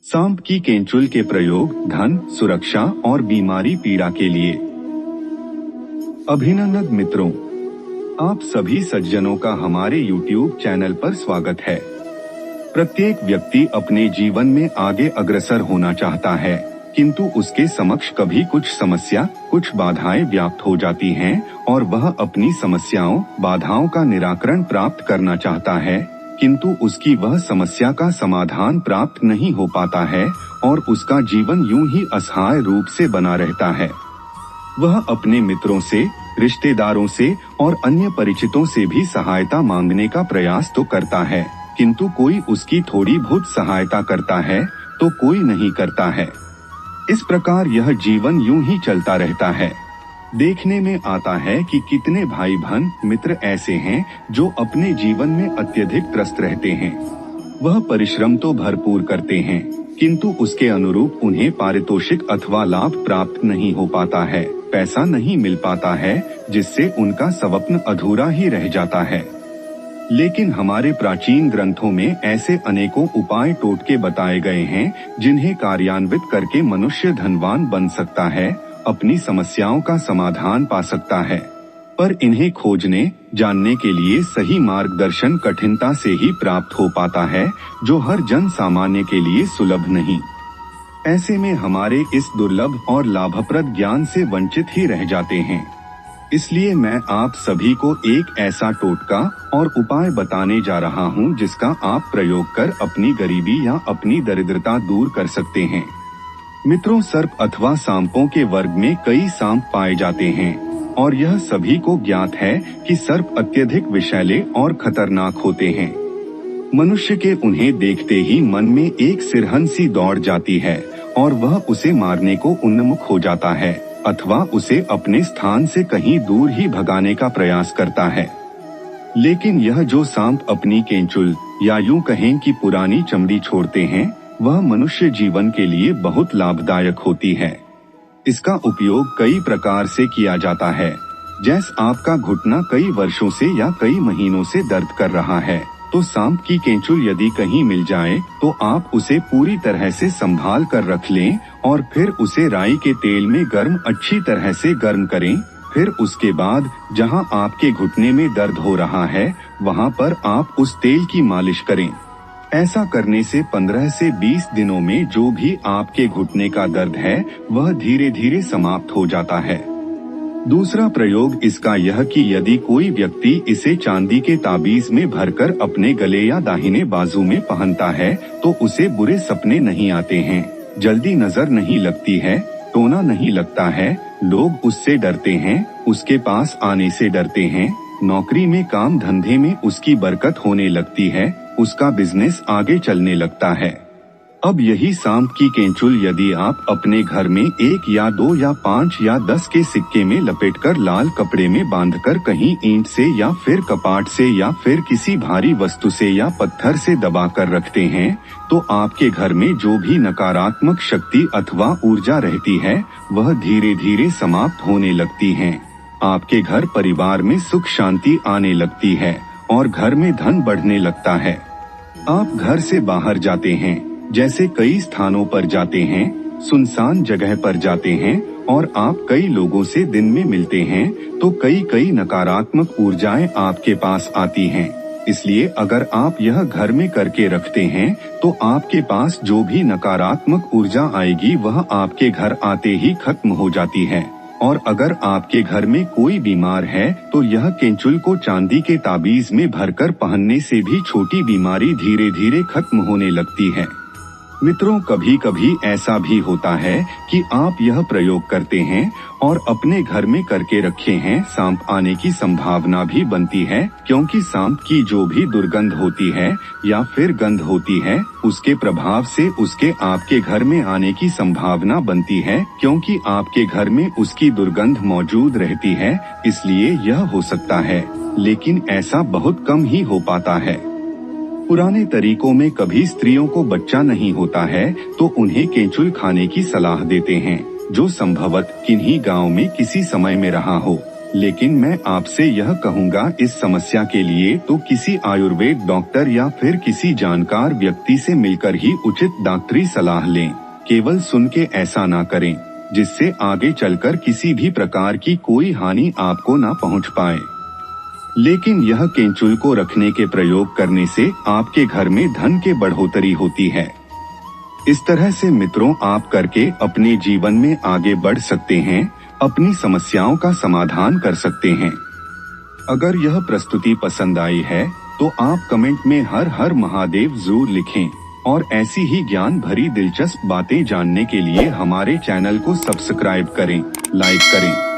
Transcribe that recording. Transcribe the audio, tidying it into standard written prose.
सांप की केंचुल के प्रयोग धन, सुरक्षा और बीमारी पीड़ा के लिए। अभिनंदन मित्रों, आप सभी सज्जनों का हमारे YouTube चैनल पर स्वागत है। प्रत्येक व्यक्ति अपने जीवन में आगे अग्रसर होना चाहता है, किंतु उसके समक्ष कभी कुछ समस्या, कुछ बाधाएं व्याप्त हो जाती हैं और वह अपनी समस्याओं, बाधाओं का निराकरण प्राप्त करना चाहता है, किंतु उसकी वह समस्या का समाधान प्राप्त नहीं हो पाता है और उसका जीवन यूं ही असहाय रूप से बना रहता है। वह अपने मित्रों से, रिश्तेदारों से और अन्य परिचितों से भी सहायता मांगने का प्रयास तो करता है, किंतु कोई उसकी थोड़ी बहुत सहायता करता है तो कोई नहीं करता है। इस प्रकार यह जीवन यूं ही चलता रहता है। देखने में आता है कि कितने भाई बहन मित्र ऐसे हैं जो अपने जीवन में अत्यधिक त्रस्त रहते हैं। वह परिश्रम तो भरपूर करते हैं, किंतु उसके अनुरूप उन्हें पारितोषिक अथवा लाभ प्राप्त नहीं हो पाता है, पैसा नहीं मिल पाता है, जिससे उनका स्वप्न अधूरा ही रह जाता है। लेकिन हमारे प्राचीन ग्रंथों में ऐसे अनेकों उपाय टोटके बताए गए हैं जिन्हें कार्यान्वित करके मनुष्य धनवान बन सकता है, अपनी समस्याओं का समाधान पा सकता है। पर इन्हें खोजने, जानने के लिए सही मार्गदर्शन कठिनता से ही प्राप्त हो पाता है, जो हर जन सामान्य के लिए सुलभ नहीं। ऐसे में हमारे इस दुर्लभ और लाभप्रद ज्ञान से वंचित ही रह जाते हैं। इसलिए मैं आप सभी को एक ऐसा टोटका और उपाय बताने जा रहा हूं जिसका आप प्रयोग कर अपनी गरीबी या अपनी दरिद्रता दूर कर सकते हैं। मित्रों, सर्प अथवा सांपों के वर्ग में कई सांप पाए जाते हैं और यह सभी को ज्ञात है कि सर्प अत्यधिक विषैले और खतरनाक होते हैं। मनुष्य के उन्हें देखते ही मन में एक सिरहन सी दौड़ जाती है और वह उसे मारने को उन्मुख हो जाता है अथवा उसे अपने स्थान से कहीं दूर ही भगाने का प्रयास करता है। लेकिन यह जो सांप अपनी केंचुल या यूं कहें कि पुरानी चमड़ी छोड़ते हैं, वह मनुष्य जीवन के लिए बहुत लाभदायक होती है। इसका उपयोग कई प्रकार से किया जाता है। जैसे आपका घुटना कई वर्षों से या कई महीनों से दर्द कर रहा है, तो सांप की केंचुल यदि कहीं मिल जाए तो आप उसे पूरी तरह से संभाल कर रख लें और फिर उसे राई के तेल में अच्छी तरह से गर्म करें। फिर उसके बाद जहां आपके घुटने में दर्द हो रहा है, वहां पर आप उस तेल की मालिश करें। ऐसा करने से 15 से 20 दिनों में जो भी आपके घुटने का दर्द है, वह धीरे धीरे समाप्त हो जाता है। दूसरा प्रयोग इसका यह कि यदि कोई व्यक्ति इसे चांदी के ताबीज में भरकर अपने गले या दाहिने बाजू में पहनता है, तो उसे बुरे सपने नहीं आते हैं, जल्दी नजर नहीं लगती है, टोना नहीं लगता है, लोग उससे डरते हैं, उसके पास आने से डरते हैं, नौकरी में, काम धंधे में उसकी बरकत होने लगती है, उसका बिजनेस आगे चलने लगता है। अब यही सांप की केंचुल यदि आप अपने घर में 1 या 2 या 5 या 10 के सिक्के में लपेटकर लाल कपड़े में बांधकर कहीं ईंट से या फिर कपाट से या फिर किसी भारी वस्तु से या पत्थर से दबा कर रखते हैं, तो आपके घर में जो भी नकारात्मक शक्ति अथवा ऊर्जा रहती है, वह धीरे धीरे समाप्त होने लगती है। आपके घर परिवार में सुख शांति आने लगती है और घर में धन बढ़ने लगता है। आप घर से बाहर जाते हैं, जैसे कई स्थानों पर जाते हैं, सुनसान जगह पर जाते हैं और आप कई लोगों से दिन में मिलते हैं, तो कई नकारात्मक ऊर्जाएं आपके पास आती हैं। इसलिए अगर आप यह घर में करके रखते हैं, तो आपके पास जो भी नकारात्मक ऊर्जा आएगी वह आपके घर आते ही खत्म हो जाती है। और अगर आपके घर में कोई बीमार है, तो यह केंचुल को चांदी के ताबीज में भरकर पहनने से भी छोटी बीमारी धीरे धीरे खत्म होने लगती है। मित्रों, कभी कभी ऐसा भी होता है कि आप यह प्रयोग करते हैं और अपने घर में करके रखे हैं, सांप आने की संभावना भी बनती है, क्योंकि सांप की जो भी दुर्गंध होती है या फिर गंध होती है, उसके प्रभाव से उसके आपके घर में आने की संभावना बनती है, क्योंकि आपके घर में उसकी दुर्गंध मौजूद रहती है। इसलिए यह हो सकता है, लेकिन ऐसा बहुत कम ही हो पाता है। पुराने तरीकों में कभी स्त्रियों को बच्चा नहीं होता है तो उन्हें केंचुल खाने की सलाह देते हैं, जो संभवत किन्हीं गांव में किसी समय में रहा हो। लेकिन मैं आपसे यह कहूँगा, इस समस्या के लिए तो किसी आयुर्वेद डॉक्टर या फिर किसी जानकार व्यक्ति से मिलकर ही उचित डॉक्टरी सलाह लें। केवल सुन के ऐसा ना करें जिससे आगे चलकर किसी भी प्रकार की कोई हानि आपको ना पहुंच पाए। लेकिन यह केंचुल को रखने के प्रयोग करने से आपके घर में धन के बढ़ोतरी होती है। इस तरह से मित्रों, आप करके अपने जीवन में आगे बढ़ सकते हैं, अपनी समस्याओं का समाधान कर सकते हैं। अगर यह प्रस्तुति पसंद आई है तो आप कमेंट में हर हर महादेव जरूर लिखें और ऐसी ही ज्ञान भरी दिलचस्प बातें जानने के लिए हमारे चैनल को सब्सक्राइब करें, लाइक करें।